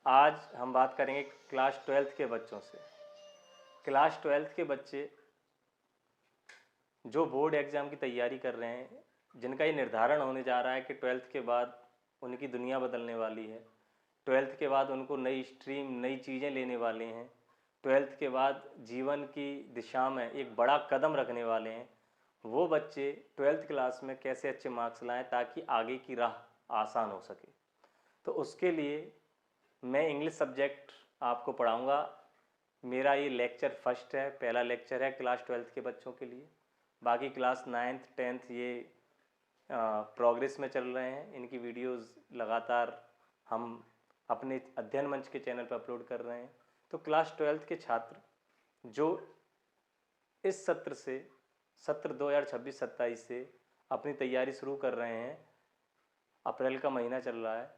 आज हम बात करेंगे क्लास 12th के बच्चों से। क्लास 12th के बच्चे जो बोर्ड एग्ज़ाम की तैयारी कर रहे हैं, जिनका ये निर्धारण होने जा रहा है कि 12th के बाद उनकी दुनिया बदलने वाली है, 12th के बाद उनको नई स्ट्रीम, नई चीज़ें लेने वाले हैं, 12th के बाद जीवन की दिशा में एक बड़ा कदम रखने वाले हैं, वो बच्चे 12th क्लास में कैसे अच्छे मार्क्स लाएं ताकि आगे की राह आसान हो सके। तो उसके लिए मैं इंग्लिश सब्जेक्ट आपको पढ़ाऊँगा। मेरा ये लेक्चर फर्स्ट है, पहला लेक्चर है क्लास 12th के बच्चों के लिए। बाकी क्लास 9th 10th ये प्रोग्रेस में चल रहे हैं। इनकी वीडियोस लगातार हम अपने अध्ययन मंच के चैनल पर अपलोड कर रहे हैं। तो क्लास 12th के छात्र जो इस सत्र 2026-27 से अपनी तैयारी शुरू कर रहे हैं, अप्रैल का महीना चल रहा है,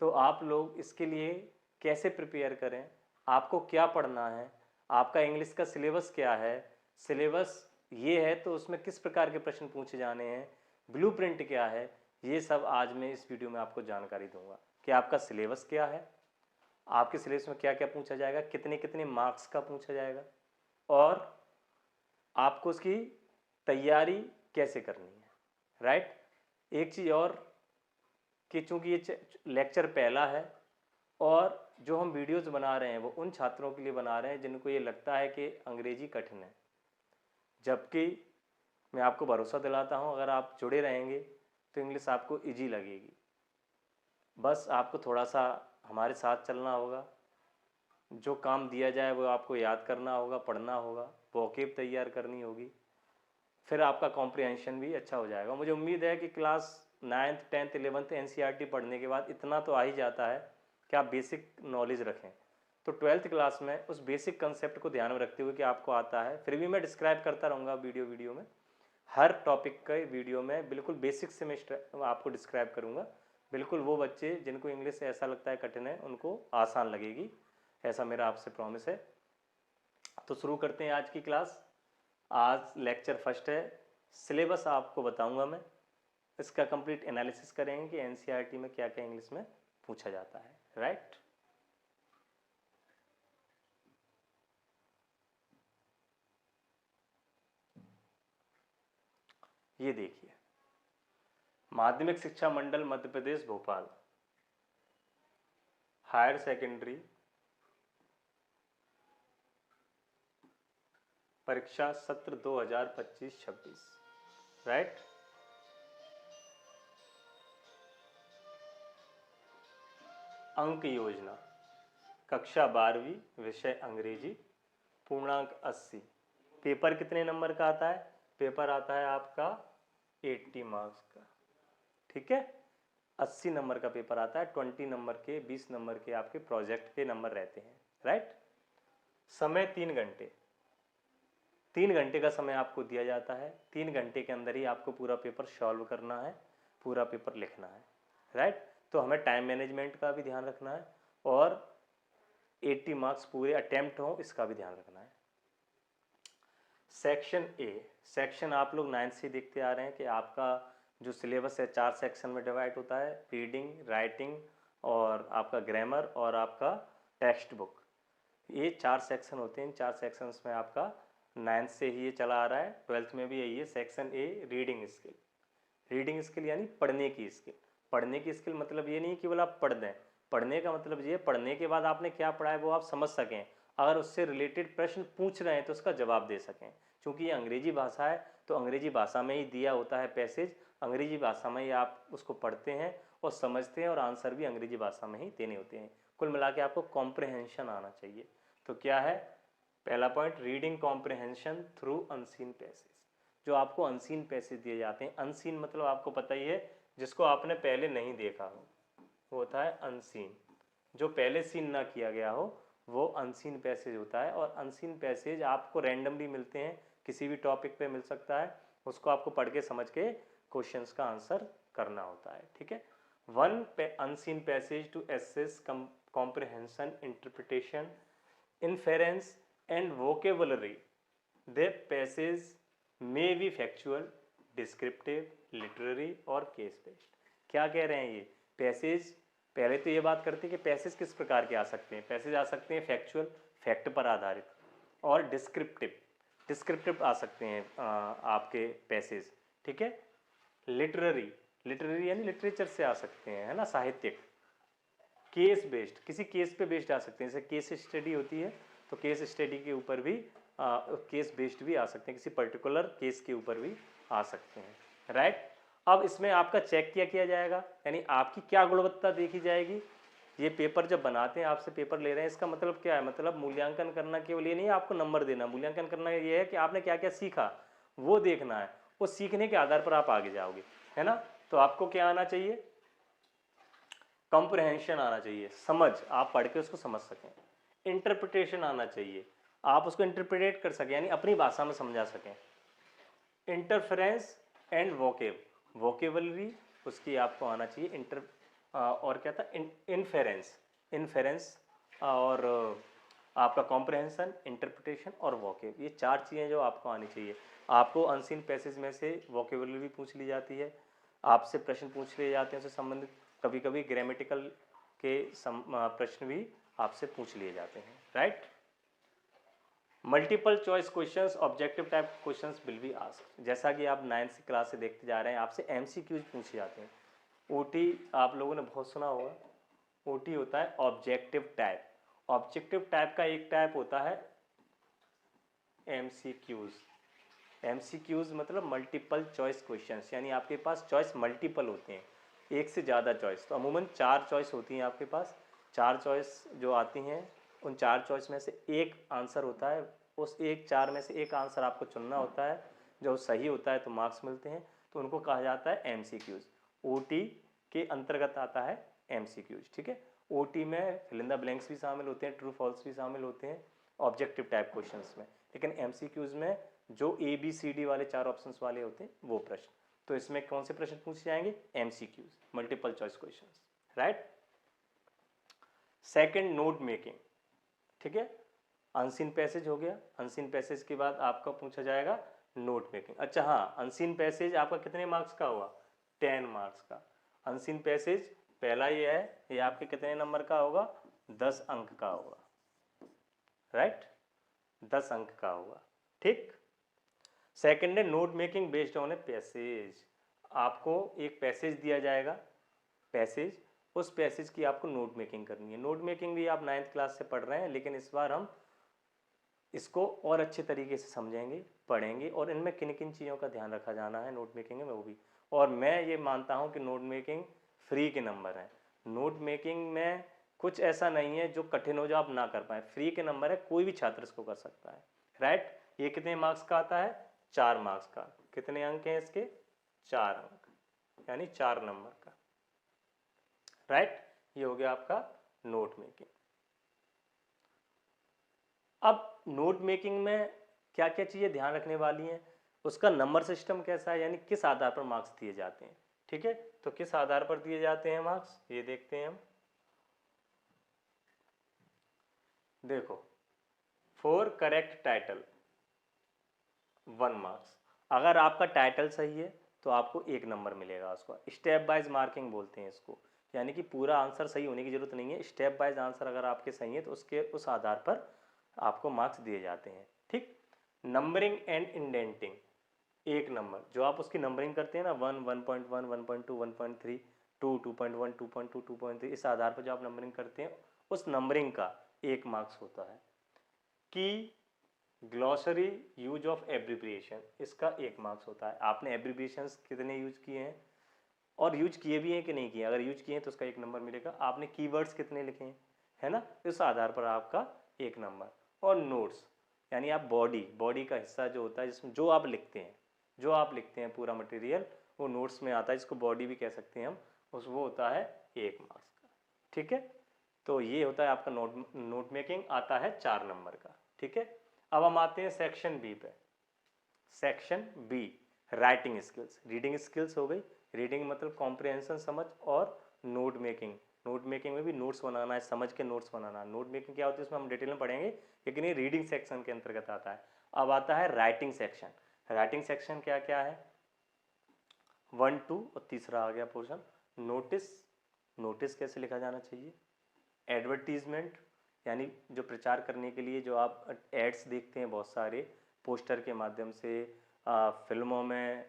तो आप लोग इसके लिए कैसे प्रिपेयर करें, आपको क्या पढ़ना है, आपका इंग्लिश का सिलेबस क्या है, सिलेबस ये है तो उसमें किस प्रकार के प्रश्न पूछे जाने हैं, ब्लूप्रिंट क्या है, ये सब आज मैं इस वीडियो में आपको जानकारी दूंगा कि आपका सिलेबस क्या है, आपके सिलेबस में क्या क्या पूछा जाएगा, कितने कितने मार्क्स का पूछा जाएगा और आपको उसकी तैयारी कैसे करनी है। राइट। एक चीज़ और कि चूँकि ये लेक्चर पहला है और जो हम वीडियोज़ बना रहे हैं वो उन छात्रों के लिए बना रहे हैं जिनको ये लगता है कि अंग्रेजी कठिन है, जबकि मैं आपको भरोसा दिलाता हूँ अगर आप जुड़े रहेंगे तो इंग्लिश आपको इजी लगेगी। बस आपको थोड़ा सा हमारे साथ चलना होगा, जो काम दिया जाए वो आपको याद करना होगा, पढ़ना होगा, वोकेब तैयार करनी होगी, फिर आपका कॉम्प्रिहेंशन भी अच्छा हो जाएगा। मुझे उम्मीद है कि class 9th 10th 11th NCERT पढ़ने के बाद इतना तो आ ही जाता है कि आप बेसिक नॉलेज रखें। तो 12th क्लास में उस बेसिक कंसेप्ट को ध्यान में रखते हुए कि आपको आता है, फिर भी मैं डिस्क्राइब करता रहूँगा वीडियो में, हर टॉपिक के वीडियो में बिल्कुल बेसिक से मैं आपको डिस्क्राइब करूँगा। बिल्कुल वो बच्चे जिनको इंग्लिश ऐसा लगता है कठिन है उनको आसान लगेगी, ऐसा मेरा आपसे प्रॉमिस है। तो शुरू करते हैं आज की क्लास। आज लेक्चर फर्स्ट है। सिलेबस आपको बताऊंगा मैं, इसका कंप्लीट एनालिसिस करेंगे कि एनसीईआरटी में क्या क्या इंग्लिश में पूछा जाता है। राइट। ये देखिए, माध्यमिक शिक्षा मंडल मध्य प्रदेश भोपाल, हायर सेकेंडरी परीक्षा सत्र 2025-26। राइट। अंक योजना, कक्षा 12वीं, विषय अंग्रेजी, पूर्णांक 80। पेपर कितने नंबर का आता है? पेपर आता है आपका 80 मार्क्स का। ठीक है, 80 नंबर का पेपर आता है। 20 नंबर के, 20 नंबर के आपके प्रोजेक्ट के नंबर रहते हैं। राइट। समय 3 घंटे, 3 घंटे का समय आपको दिया जाता है। 3 घंटे के अंदर ही आपको पूरा पेपर सॉल्व करना है, पूरा पेपर लिखना है। राइट। तो हमें टाइम मैनेजमेंट का भी ध्यान रखना है और 80 मार्क्स पूरे अटेम्प्ट हो इसका भी ध्यान रखना है। सेक्शन ए, सेक्शन आप लोग 9th से देखते आ रहे हैं कि आपका जो सिलेबस है 4 सेक्शन में डिवाइड होता है, रीडिंग, राइटिंग और आपका ग्रामर और आपका टेक्स्ट बुक। ये 4 सेक्शन होते हैं। इन 4 सेक्शंस में आपका 9th से ही ये चला आ रहा है, 12th में भी यही है। Section A reading skill, reading skill यानी पढ़ने की स्किल। पढ़ने की स्किल मतलब ये नहीं केवल आप पढ़ दें, पढ़ने का मतलब ये पढ़ने के बाद आपने क्या पढ़ा है वो आप समझ सकें, अगर उससे रिलेटेड प्रश्न पूछ रहे हैं तो उसका जवाब दे सकें। क्योंकि ये अंग्रेजी भाषा है तो अंग्रेजी भाषा में ही दिया होता है पैसेज, अंग्रेजी भाषा में ही आप उसको पढ़ते हैं और समझते हैं और आंसर भी अंग्रेजी भाषा में ही देने होते हैं। कुल मिला के आपको कॉम्प्रहेंशन आना चाहिए। तो क्या है पहला point? Reading comprehension through unseen passage. जो आपको अनसीन पैसेज दिए जाते हैं, अनसीन मतलब आपको पता ही है जिसको आपने पहले नहीं देखा हो वो होता है अनसीन। जो पहले सीन ना किया गया हो वो अनसीन पैसेज होता है। और अनसीन पैसेज आपको रैंडमली मिलते हैं, किसी भी टॉपिक पे मिल सकता है, उसको आपको पढ़ के समझ के क्वेश्चंस का आंसर करना होता है। ठीक है। One unseen passage to assess comprehension, interpretation, inference and vocabulary. The passage may be factual, descriptive, literary और केस बेस्ड। क्या कह रहे हैं ये? पैसेज पहले तो ये बात करते हैं कि पैसेज किस प्रकार के आ सकते हैं। पैसेज आ सकते हैं फैक्चुअल, फैक्ट पर आधारित, और डिस्क्रिप्टिव, डिस्क्रिप्टिव आ सकते हैं आपके पैसेज, ठीक है। लिटरेरी, लिटरेरी यानी लिटरेचर से आ सकते हैं, है ना, साहित्यिक। केस बेस्ड, किसी केस पे बेस्ड आ सकते हैं, जैसे केस स्टडी होती है तो केस स्टडी के ऊपर भी केस बेस्ड भी आ सकते हैं, किसी पर्टिकुलर केस के ऊपर भी आ सकते हैं, राइट। अब इसमें आपका चेक किया किया जाएगा, यानी आपकी क्या गुणवत्ता देखी जाएगी। ये पेपर जब बनाते हैं, आपसे पेपर ले रहे हैं, इसका मतलब क्या है, मतलब मूल्यांकन करना केवल ये नहीं है आपको नंबर देना, मूल्यांकन करना ये है कि आपने क्या क्या सीखा वो देखना है, उस सीखने के आधार पर आप आगे जाओगे, है ना। तो आपको क्या आना चाहिए, कॉम्प्रहेंशन आना चाहिए, समझ, आप पढ़ के उसको समझ सकें। इंटरप्रिटेशन आना चाहिए, आप उसको इंटरप्रिटेट कर सकें, यानी अपनी भाषा में समझा सकें। इंटरफेरेंस एंड वोकेब, वोकेबलरी उसकी आपको आना चाहिए। और क्या था, इनफेरेंस, इनफेरेंस और आपका कॉम्प्रहेंशन, इंटरप्रिटेशन और वोकेब, ये 4 चीज़ें जो आपको आनी चाहिए। आपको अनसीन पैसेज में से वोकेबलरी भी पूछ ली जाती है, आपसे प्रश्न पूछ लिए जाते हैं उससे संबंधित, कभी कभी ग्रामेटिकल के प्रश्न भी आपसे पूछ लिए जाते हैं, right. Multiple choice questions, objective type questions will be asked, जैसा कि आप 9th क्लास से देखते जा रहे हैं, आपसे एमसीक्यूज पूछे जाते हैं। ओटी आप लोगों ने बहुत सुना होगा, ओटी होता है ऑब्जेक्टिव टाइप। ऑब्जेक्टिव टाइप का एक टाइप होता है एमसीक्यूज। एमसीक्यूज मतलब मल्टीपल चॉइस क्वेश्चंस, यानी आपके पास चॉइस मल्टीपल होते हैं, एक से ज़्यादा चॉइस। तो अमूमन 4 चॉइस होती हैं आपके पास, 4 चॉइस जो आती हैं, उन 4 चॉइस में से एक आंसर होता है, उस 4 में से एक आंसर आपको चुनना होता है, जो सही होता है तो मार्क्स मिलते हैं, तो उनको कहा जाता है एमसीक्यूज। ओटी के अंतर्गत आता है एमसीक्यूज, ठीक है। ओटी में फिल इन द ब्लैंक्स भी शामिल होते हैं, ट्रू फॉल्स भी शामिल होते हैं ऑब्जेक्टिव टाइप क्वेश्चंस में, लेकिन एमसीक्यूज में जो ABCD वाले 4 ऑप्शंस वाले होते हैं वो प्रश्न। तो इसमें कौन से प्रश्न पूछे जाएंगे, MCQs, multiple choice questions, right. Second, note making, ठीक है। अनसीन पैसेज हो गया, अनसीन पैसेज के बाद आपका पूछा जाएगा नोट मेकिंग। अच्छा हाँ, अनसीन पैसेज आपका कितने मार्क्स का हुआ, 10 मार्क्स का। अनसीन पैसेज पहला ये है, ये आपके कितने नंबर का होगा, 10 अंक का होगा, राइट, 10 अंक का होगा, ठीक। सेकंड है note making based on a passage, आपको एक पैसेज दिया जाएगा, पैसेज, उस पैसेज की आपको नोट मेकिंग करनी है। नोट मेकिंग भी आप 9th क्लास से पढ़ रहे हैं, लेकिन इस बार हम इसको और अच्छे तरीके से समझेंगे, पढ़ेंगे, और इनमें किन किन चीज़ों का ध्यान रखा जाना है नोट मेकिंग में वो भी। और मैं ये मानता हूँ कि नोट मेकिंग फ्री के नंबर हैं, नोट मेकिंग में कुछ ऐसा नहीं है जो कठिन हो जो आप ना कर पाए, फ्री के नंबर है, कोई भी छात्र इसको कर सकता है, राइट। ये कितने मार्क्स का आता है, 4 मार्क्स का। कितने अंक हैं इसके, 4 अंक, यानी 4 नंबर का, राइट। ये हो गया आपका नोट मेकिंग। अब नोट मेकिंग में क्या क्या चीज़ें ध्यान रखने वाली हैं, उसका नंबर सिस्टम कैसा है, यानी किस आधार पर मार्क्स दिए जाते हैं, ठीक है। तो किस आधार पर दिए जाते हैं मार्क्स, ये देखते हैं हम। देखो, फॉर करेक्ट टाइटल 1 मार्क्स, अगर आपका टाइटल सही है तो आपको 1 नंबर मिलेगा उसको। स्टेप वाइज मार्किंग बोलते हैं इसको, यानी कि पूरा आंसर सही होने की जरूरत नहीं है, स्टेप वाइज आंसर अगर आपके सही है तो उसके उस आधार पर आपको मार्क्स दिए जाते हैं, ठीक। नंबरिंग एंड इंडेंटिंग, 1 नंबर, जो आप उसकी नंबरिंग करते हैं ना, 1, 1.1, 1.2, 1.3, 2, 2.1, 2.2, 2.3, इस आधार पर जो आप नंबरिंग करते हैं, उस नंबरिंग का 1 मार्क्स होता है। की ग्लॉसरी यूज ऑफ एब्रिविएशन, इसका 1 मार्क्स होता है, आपने एब्रिविएशंस कितने यूज किए हैं और यूज किए भी हैं कि नहीं किए, अगर यूज किए हैं तो उसका 1 नंबर मिलेगा। आपने कीवर्ड्स कितने लिखे हैं, है ना, इस आधार पर आपका 1 नंबर। और नोट्स, यानी आप बॉडी का हिस्सा जो होता है, जिसमें जो आप लिखते हैं पूरा मटेरियल, वो नोट्स में आता है, जिसको बॉडी भी कह सकते हैं हम, उस वो होता है 1 मार्क्स का, ठीक है। तो ये होता है आपका नोट मेकिंग, आता है 4 नंबर का, ठीक है। अब हम आते हैं सेक्शन बी पे। Section B, writing skills, reading skills हो गई, रीडिंग मतलब कॉम्प्रिहेंशन, समझ, और नोट मेकिंग, नोट मेकिंग में भी नोट्स बनाना है, समझ के नोट्स बनाना। नोट मेकिंग क्या होती है उसमें हम डिटेल में पढ़ेंगे, लेकिन ये रीडिंग सेक्शन के अंतर्गत आता है। अब आता है राइटिंग सेक्शन। राइटिंग सेक्शन क्या क्या है, 1, 2 और तीसरा आ गया पोर्शन, नोटिस, नोटिस कैसे लिखा जाना चाहिए, एडवर्टीजमेंट यानी जो प्रचार करने के लिए जो आप एड्स देखते हैं बहुत सारे पोस्टर के माध्यम से, फिल्मों में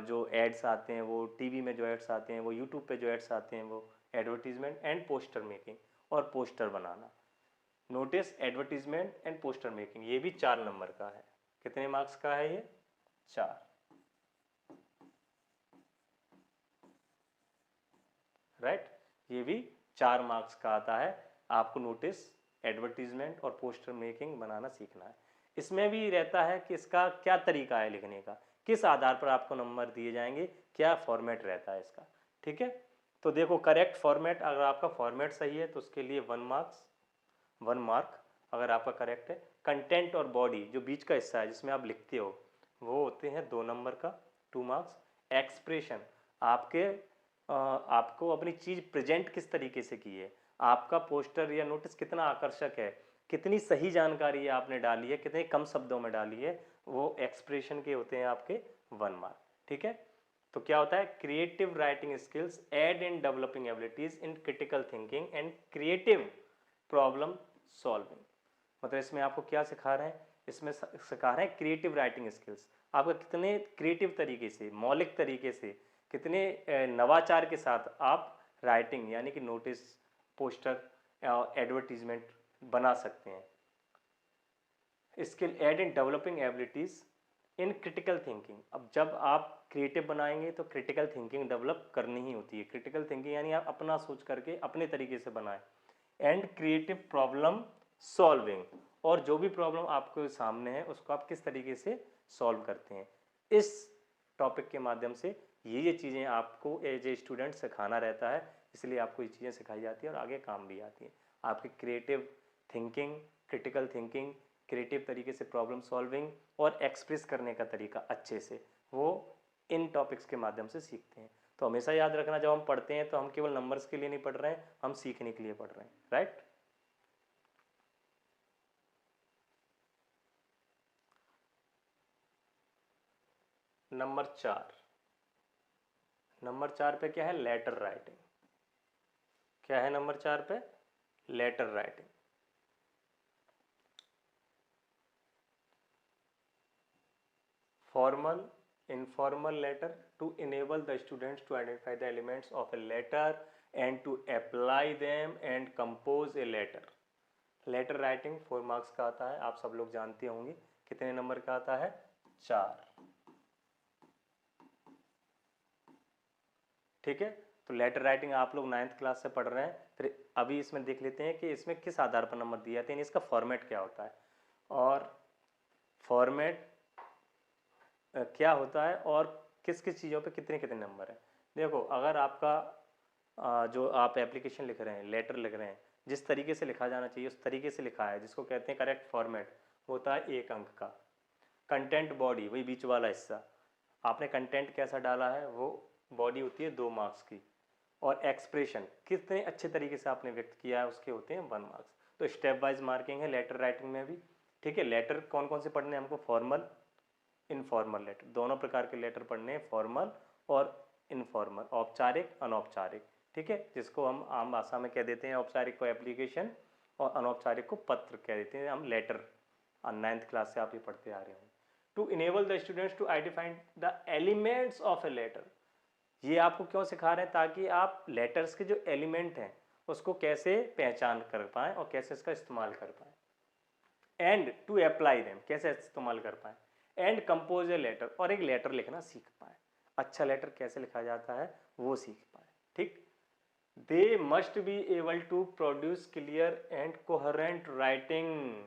जो एड्स आते हैं, वो टीवी में जो एड्स आते हैं, वो यूट्यूब पे जो एड्स आते हैं, वो एडवर्टीजमेंट एंड पोस्टर मेकिंग और poster banana. Notice, advertisement and poster making, ये भी 4 नंबर का है। कितने मार्क्स का है ये? 4। राइट, ये भी 4 मार्क्स का आता है। आपको नोटिस, एडवर्टीजमेंट और पोस्टर मेकिंग बनाना सीखना है। इसमें भी रहता है कि इसका क्या तरीका है लिखने का, किस आधार पर आपको नंबर दिए जाएंगे, क्या फॉर्मेट रहता है इसका। ठीक है, तो देखो करेक्ट फॉर्मेट, अगर आपका फॉर्मेट सही है तो उसके लिए 1 मार्क अगर आपका करेक्ट है। कंटेंट और बॉडी, जो बीच का हिस्सा है जिसमें आप लिखते हो, वो होते हैं 2 नंबर का, 2 मार्क्स। एक्सप्रेशन, आपको अपनी चीज़ प्रेजेंट किस तरीके से की है, आपका पोस्टर या नोटिस कितना आकर्षक है, कितनी सही जानकारी आपने डाली है, कितने कम शब्दों में डाली है, वो एक्सप्रेशन के होते हैं आपके 1 मार्क। ठीक है, तो क्या होता है, creative writing skills aid in developing abilities in critical thinking and creative problem solving. मतलब इसमें आपको क्या सिखा रहे हैं, इसमें सिखा रहे हैं क्रिएटिव राइटिंग स्किल्स, आपका कितने क्रिएटिव तरीके से, मौलिक तरीके से, कितने नवाचार के साथ आप राइटिंग यानी कि नोटिस, पोस्टर, एडवर्टीजमेंट बना सकते हैं। Skill aid in developing abilities in critical thinking. अब जब आप क्रिएटिव बनाएंगे तो क्रिटिकल थिंकिंग डेवलप करनी ही होती है। क्रिटिकल थिंकिंग यानी आप अपना सोच करके अपने तरीके से बनाएं। एंड क्रिएटिव प्रॉब्लम सॉल्विंग, और जो भी प्रॉब्लम आपके सामने है उसको आप किस तरीके से सॉल्व करते हैं। इस टॉपिक के माध्यम से ये चीज़ें आपको एज ए स्टूडेंट सिखाना रहता है, इसलिए आपको ये चीज़ें सिखाई जाती है और आगे काम भी आती हैं। आपकी creative thinking, critical thinking, creative तरीके से प्रॉब्लम सॉल्विंग और एक्सप्रेस करने का तरीका अच्छे से, वो इन टॉपिक्स के माध्यम से सीखते हैं। तो हमेशा याद रखना, जब हम पढ़ते हैं तो हम केवल नंबर्स के लिए नहीं पढ़ रहे हैं, हम सीखने के लिए पढ़ रहे हैं। राइट, नंबर 4, नंबर 4 पे क्या है, लेटर राइटिंग। क्या है नंबर 4 पे? Letter writing. Formal, informal letter to enable the students to identify the elements of a letter and to apply them and compose a letter. Letter writing 4 marks का आता है, आप सब लोग जानते होंगे। कितने नंबर का आता है? 4। ठीक है, तो लेटर राइटिंग आप लोग 9th क्लास से पढ़ रहे हैं, फिर अभी इसमें देख लेते हैं कि इसमें किस आधार पर नंबर दिए जाते हैं, इसका फॉर्मेट क्या होता है और फॉर्मेट क्या होता है और किस किस चीज़ों पे कितने कितने नंबर हैं। देखो, अगर आपका जो आप एप्लीकेशन लिख रहे हैं, लेटर लिख रहे हैं, जिस तरीके से लिखा जाना चाहिए उस तरीके से लिखा है, जिसको कहते हैं करेक्ट फॉर्मेट, होता है 1 अंक का। कंटेंट बॉडी, वही बीच वाला हिस्सा, आपने कंटेंट कैसा डाला है, वो बॉडी होती है 2 मार्क्स की। और एक्सप्रेशन, कितने अच्छे तरीके से आपने व्यक्त किया है, उसके होते हैं 1 मार्क्स। तो स्टेप वाइज मार्किंग है लेटर राइटिंग में भी। ठीक है, लेटर कौन कौन से पढ़ने हैं हमको, फॉर्मल, इनफॉर्मल लेटर, दोनों प्रकार के लेटर पढ़ने हैं, फॉर्मल और इनफॉर्मल, औपचारिक, अनौपचारिक। ठीक है, जिसको हम आम भाषा में कह देते हैं, औपचारिक को एप्लीकेशन और अनौपचारिक को पत्र कह देते हैं हम, लेटर। 9th क्लास से आप ये पढ़ते आ रहे होंगे। To enable the students to identify the elements of a letter, ये आपको क्यों सिखा रहे हैं, ताकि आप लेटर्स के जो एलिमेंट हैं उसको कैसे पहचान कर पाएँ और कैसे इसका इस्तेमाल कर पाएँ। एंड टू अप्लाई देम, कैसे इस्तेमाल कर पाएँ। एंड कंपोज ए लेटर, और एक लेटर लिखना सीख पाए, अच्छा लेटर कैसे लिखा जाता है वो सीख पाए। ठीक, they must be able to produce clear and coherent writing.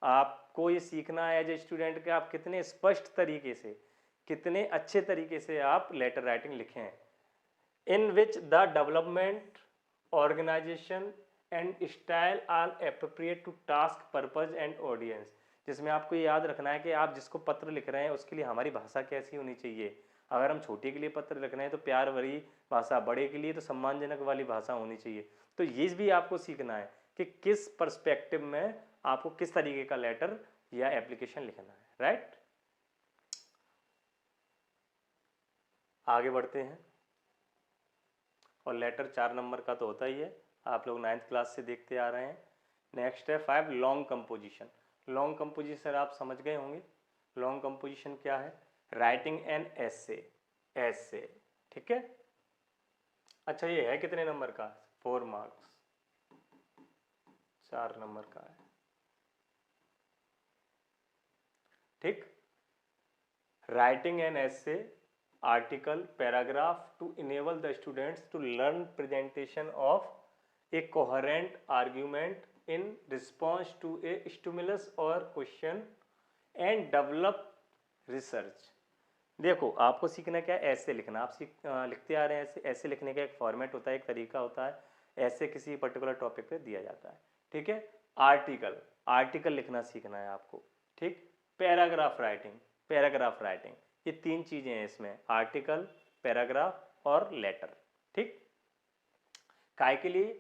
आपको ये सीखना है एज ए स्टूडेंट कि आप कितने स्पष्ट तरीके से, कितने अच्छे तरीके से आप लेटर राइटिंग लिखें। In which the development, organisation and style are appropriate to task, purpose and audience. जिसमें आपको ये याद रखना है कि आप जिसको पत्र लिख रहे हैं उसके लिए हमारी भाषा कैसी होनी चाहिए। अगर हम छोटे के लिए पत्र लिख रहे हैं तो प्यार भरी भाषा, बड़े के लिए तो सम्मानजनक वाली भाषा होनी चाहिए। तो ये भी आपको सीखना है कि किस पर्सपेक्टिव में आपको किस तरीके का लेटर या एप्लीकेशन लिखना है। राइट, आगे बढ़ते हैं। और लेटर 4 नंबर का तो होता ही है, आप लोग 9th क्लास से देखते आ रहे हैं। नेक्स्ट है 5 लॉन्ग कंपोजिशन। लॉन्ग कंपोजिशन आप समझ गए होंगे। लॉन्ग कंपोजिशन क्या है? राइटिंग एन एसे, ऐसे, ठीक है। अच्छा ये है कितने नंबर का? 4 मार्क्स, 4 नंबर का है, ठीक। Writing an essay, article, paragraph to enable the students to learn presentation of a coherent argument in response to a stimulus और क्वेश्चन एंड डेवलप रिसर्च। देखो आपको सीखना क्या है? ऐसे लिखना। आप लिखते आ रहे हैं ऐसे। ऐसे लिखने का एक फॉर्मेट होता है, एक तरीका होता है। ऐसे किसी पर्टिकुलर टॉपिक पे दिया जाता है, ठीक है। आर्टिकल, आर्टिकल लिखना सीखना है आपको, ठीक। पैराग्राफ राइटिंग, पैराग्राफ राइटिंग, ये 3 चीजें हैं इसमें, आर्टिकल, पैराग्राफ और लेटर, ठीक। काय के लिए,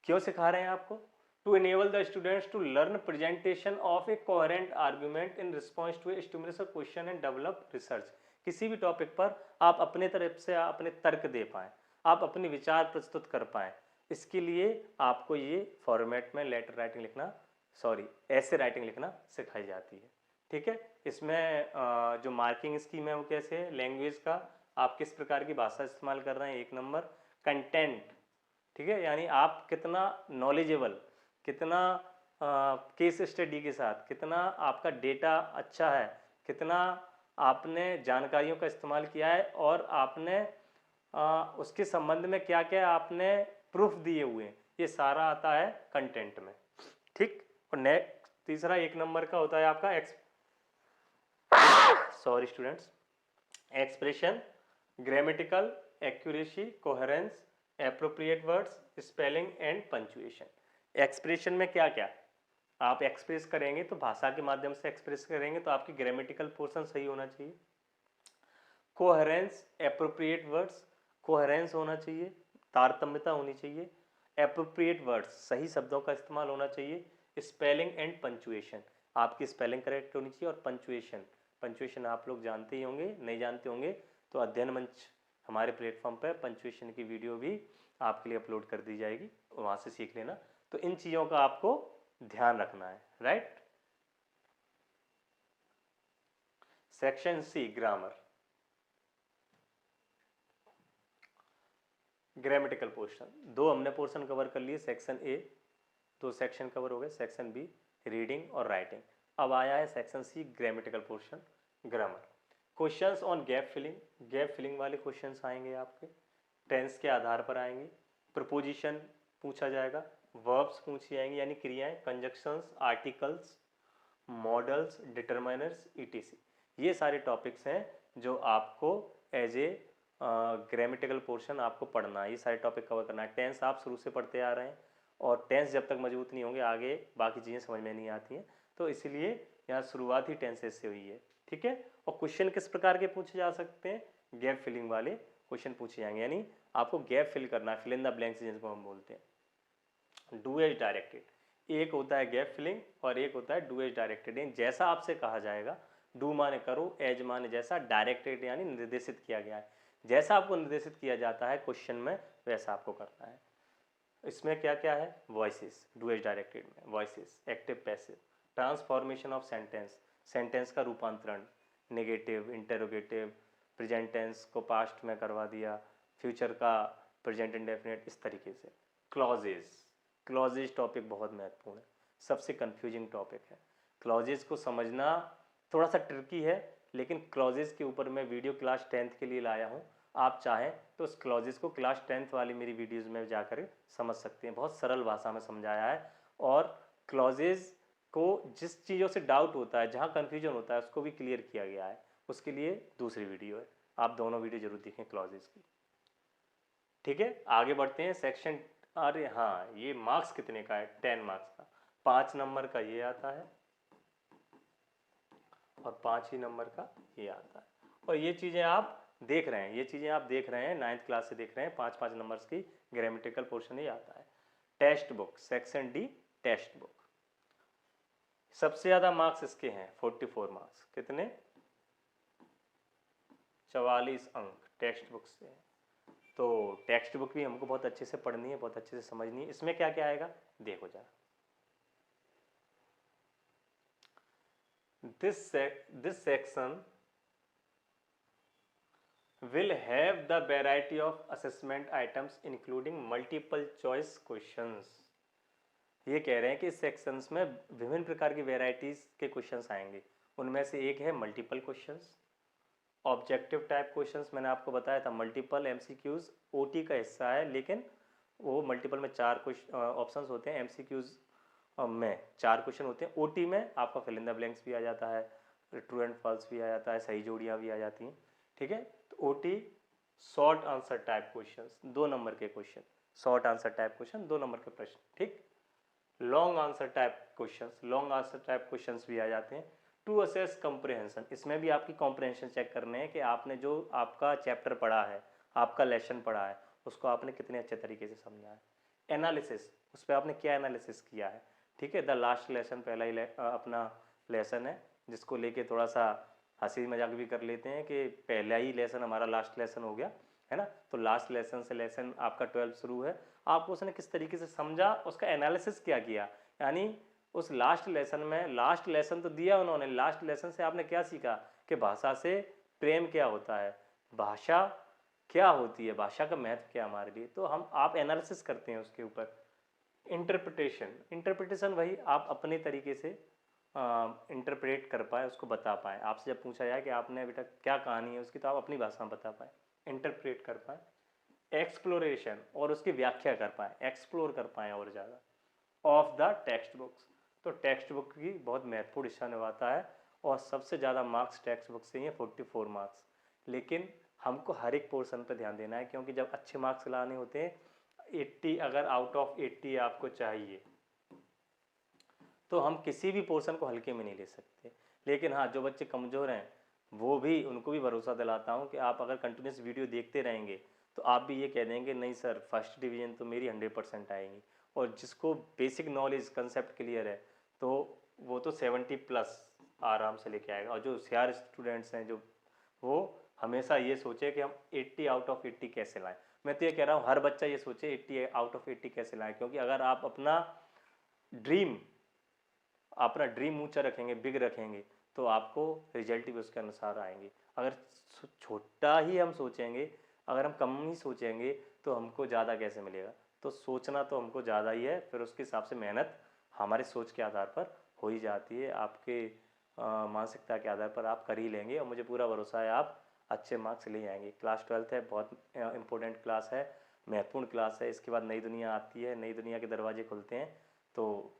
क्यों सिखा रहे हैं आपको? To enable the students to learn presentation of a coherent argument in response to a stimulus question and develop research. किसी भी टॉपिक पर आप अपने तरफ से अपने तर्क दे पाएं, आप अपने विचार प्रस्तुत कर पाएं, इसके लिए आपको ये फॉर्मेट में लेटर राइटिंग लिखना, सॉरी ऐसे राइटिंग लिखना सिखाई जाती है, ठीक है। इसमें जो मार्किंग स्कीम है वो कैसे है? लैंग्वेज का, आप किस प्रकार की भाषा इस्तेमाल कर रहे हैं, 1 नंबर। कंटेंट, ठीक है, यानी आप कितना नॉलेजेबल, कितना केस स्टडी के साथ, कितना आपका डेटा अच्छा है, कितना आपने जानकारियों का इस्तेमाल किया है और आपने उसके संबंध में क्या क्या आपने प्रूफ दिए हुए हैं, ये सारा आता है कंटेंट में, ठीक। और नेक्स्ट तीसरा 1 नंबर का होता है आपका sorry students, expression, grammatical accuracy, coherence, appropriate words, spelling and punctuation. Expression में क्या क्या आप एक्सप्रेस करेंगे, तो भाषा के माध्यम से एक्सप्रेस करेंगे तो आपकी ग्रामेटिकल पोर्शन सही होना चाहिए। कोहेरेंस, एप्रोप्रिएट वर्ड्स, कोहेरेंस होना चाहिए, तारतम्यता होनी चाहिए। एप्रोप्रिएट वर्ड्स, सही शब्दों का इस्तेमाल होना चाहिए। स्पेलिंग एंड पंचुएशन, आपकी स्पेलिंग करेक्ट होनी चाहिए। और पंचुएशन, पंचुएशन आप लोग जानते ही होंगे, नहीं जानते होंगे तो अध्ययन मंच हमारे प्लेटफॉर्म पर पंचुएशन की वीडियो भी आपके लिए अपलोड कर दी जाएगी, वहाँ से सीख लेना। तो इन चीज़ों का आपको ध्यान रखना है, right. Section C, grammar, grammatical portion. 2 हमने पोर्शन कवर कर लिए, सेक्शन ए 2 सेक्शन कवर हो गए, सेक्शन बी रीडिंग और राइटिंग। अब आया है section C, grammatical portion, grammar. Questions on gap filling, gap filling वाले क्वेश्चंस आएंगे आपके, टेंस के आधार पर आएंगे। प्रपोजिशन पूछा जाएगा, वर्ब्स पूछी जाएंगी यानी क्रियाएं, conjunctions, articles, models, determiners, etc. ये सारे टॉपिक्स हैं जो आपको एज ए ग्रामेटिकल पोर्शन आपको पढ़ना है, ये सारे टॉपिक कवर करना है। टेंस आप शुरू से पढ़ते आ रहे हैं और टेंस जब तक मजबूत नहीं होंगे आगे बाकी चीज़ें समझ में नहीं आती हैं, तो इसलिए यहाँ शुरुआत ही टेंसेस से हुई है, ठीक है। और क्वेश्चन किस प्रकार के पूछे जा सकते हैं? गैप फिलिंग वाले क्वेश्चन पूछे जाएंगे, यानी आपको गैप फिल करना है, फिल इन द ब्लैंक्स जिनको हम बोलते हैं। डू एज डायरेक्टेड, एक होता है गैप फिलिंग और एक होता है डू एज डायरेक्टेड, यानी जैसा आपसे कहा जाएगा, डू माने करो, एज माने जैसा, डायरेक्टेड यानी निर्देशित किया गया है, जैसा आपको निर्देशित किया जाता है क्वेश्चन में वैसा आपको करना है। इसमें क्या क्या है? वॉइसेस, डू एज डायरेक्टेड में voices, active passive, transformation of sentence, sentence का रूपांतरण, नेगेटिव, इंटेरोगेटिव, प्रेजेंट टेंस को पास्ट में करवा दिया, फ्यूचर का प्रेजेंट इंडेफिनिट, इस तरीके से। क्लॉजेज, क्लॉजेज टॉपिक बहुत महत्वपूर्ण है, सबसे कंफ्यूजिंग टॉपिक है। क्लॉजेज को समझना थोड़ा सा ट्रिकी है, लेकिन क्लॉजेज के ऊपर मैं वीडियो क्लास 10th के लिए लाया हूँ, आप चाहें तो उस क्लॉजेज को क्लास 10th वाली मेरी वीडियोज़ में जाकर समझ सकते हैं, बहुत सरल भाषा में समझाया है। और क्लॉजेज को जिस चीज़ों से डाउट होता है, जहाँ कन्फ्यूजन होता है, उसको भी क्लियर किया गया है, उसके लिए दूसरी वीडियो है, आप दोनों वीडियो जरूर देखें क्लॉजेज की, ठीक है। आगे बढ़ते हैं सेक्शन, अरे हाँ ये मार्क्स कितने का है? 10 मार्क्स का, 5 नंबर का ये आता है और 5 ही नंबर का ये आता है। और ये चीज़ें आप देख रहे हैं, ये चीज़ें आप देख रहे हैं, 9th क्लास से देख रहे हैं, 5-5 नंबर्स की ग्रामेटिकल पोर्शन ही आता है। Text book, section D text book, सबसे ज़्यादा मार्क्स इसके हैं 44 मार्क्स, कितने? 44 अंक टेक्स्ट बुक से हैं। तो टेक्स्ट बुक भी हमको बहुत अच्छे से पढ़नी है, बहुत अच्छे से समझनी है। इसमें क्या क्या आएगा देखो जरा। This section will have the variety of assessment items including multiple choice questions। ये कह रहे हैं कि इस सेक्शंस में विभिन्न प्रकार की वेराइटीज के क्वेश्चंस आएंगे। उनमें से एक है multiple questions, objective type questions. मैंने आपको बताया था मल्टीपल एमसीक्यूज ओटी का हिस्सा है, लेकिन वो मल्टीपल में 4 ऑप्शंस होते हैं, एमसीक्यूज में 4 क्वेश्चन होते हैं, ओटी में आपका फिल इन द ब्लैंक्स भी आ जाता है, ट्रू एंड फॉल्स भी आ जाता है, सही जोड़ियाँ भी आ जाती हैं। ठीक है, तो OT short answer type questions, 2 number के question, short answer type question 2 number के प्रश्न। ठीक, long answer type questions, long answer type questions भी आ जाते हैं। टू असेस कॉम्प्रिहेंशन, इसमें भी आपकी कॉम्प्रिहेंशन चेक करने हैं कि आपने जो आपका चैप्टर पढ़ा है, आपका लेसन पढ़ा है, उसको आपने कितने अच्छे तरीके से समझा है। एनालिसिस, उस पर आपने क्या एनालिसिस किया है। ठीक है, द लास्ट लेसन पहला ही अपना लेसन है, जिसको लेके थोड़ा सा हंसी मजाक भी कर लेते हैं कि पहला ही लेसन हमारा लास्ट लेसन हो गया है ना। तो लास्ट लेसन से लेसन आपका 12 शुरू है, आपको उसने किस तरीके से समझा, उसका एनालिसिस क्या किया। यानी उस लास्ट लेसन में, लास्ट लेसन तो दिया उन्होंने, लास्ट लेसन से आपने क्या सीखा कि भाषा से प्रेम क्या होता है, भाषा क्या होती है, भाषा का महत्व क्या हमारे लिए। तो हम आप एनालिसिस करते हैं उसके ऊपर। इंटरप्रिटेशन, इंटरप्रिटेशन वही आप अपने तरीके से इंटरप्रेट कर पाए, उसको बता पाए। आपसे जब पूछा जाए कि आपने बेटा क्या कहानी है उसकी, तो आप अपनी भाषा में बता पाए, इंटरप्रेट कर पाए। एक्सप्लोरेशन, और उसकी व्याख्या कर पाए, एक्सप्लोर कर पाए और ज़्यादा। ऑफ द टेक्स्ट बुक्स, तो टेक्स्ट बुक की बहुत महत्वपूर्ण हिस्सा निभाता है, और सबसे ज़्यादा मार्क्स टेक्स्ट बुक से ही है, 44 मार्क्स। लेकिन हमको हर एक पोर्शन पर ध्यान देना है, क्योंकि जब अच्छे मार्क्स लाने होते हैं, 80 अगर आउट ऑफ 80 आपको चाहिए, तो हम किसी भी पोर्शन को हल्के में नहीं ले सकते। लेकिन हाँ, जो बच्चे कमज़ोर हैं वो भी, उनको भी भरोसा दिलाता हूँ कि आप अगर कंटिन्यूस वीडियो देखते रहेंगे तो आप भी ये कह देंगे नहीं सर फर्स्ट डिवीज़न तो मेरी 100% आएगी। और जिसको बेसिक नॉलेज कंसेप्ट क्लियर है तो वो तो 70+ आराम से लेके आएगा। और जो होशियार स्टूडेंट्स हैं, जो वो हमेशा ये सोचे कि हम 80 आउट ऑफ 80 कैसे लाएं। मैं तो ये कह रहा हूँ हर बच्चा ये सोचे 80 आउट ऑफ 80 कैसे लाएं, क्योंकि अगर आप ड्रीम अपना ड्रीम ऊंचा रखेंगे, बिग रखेंगे, तो आपको रिजल्ट भी उसके अनुसार आएंगे। अगर छोटा ही हम सोचेंगे, अगर हम कम ही सोचेंगे, तो हमको ज़्यादा कैसे मिलेगा। तो सोचना तो हमको ज़्यादा ही है, फिर उसके हिसाब से मेहनत हमारे सोच के आधार पर हो ही जाती है, आपके मानसिकता के आधार पर आप कर ही लेंगे। और मुझे पूरा भरोसा है आप अच्छे मार्क्स ले आएंगे। क्लास 12th है, बहुत इंपॉर्टेंट क्लास है, महत्वपूर्ण क्लास है। इसके बाद नई दुनिया आती है, नई दुनिया के दरवाजे खुलते हैं। तो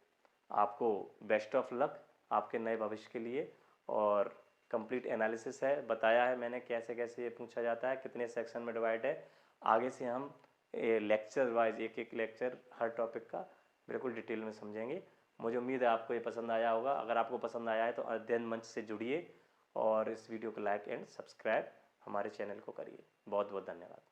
आपको बेस्ट ऑफ लक आपके नए भविष्य के लिए। और कंप्लीट एनालिसिस है, बताया है मैंने कैसे कैसे ये पूछा जाता है, कितने सेक्शन में डिवाइड है। आगे से हम लेक्चर वाइज एक एक लेक्चर हर टॉपिक का बिल्कुल डिटेल में समझेंगे। मुझे उम्मीद है आपको ये पसंद आया होगा। अगर आपको पसंद आया है तो अध्ययन मंच से जुड़िए और इस वीडियो को लाइक एंड सब्सक्राइब हमारे चैनल को करिए। बहुत बहुत धन्यवाद।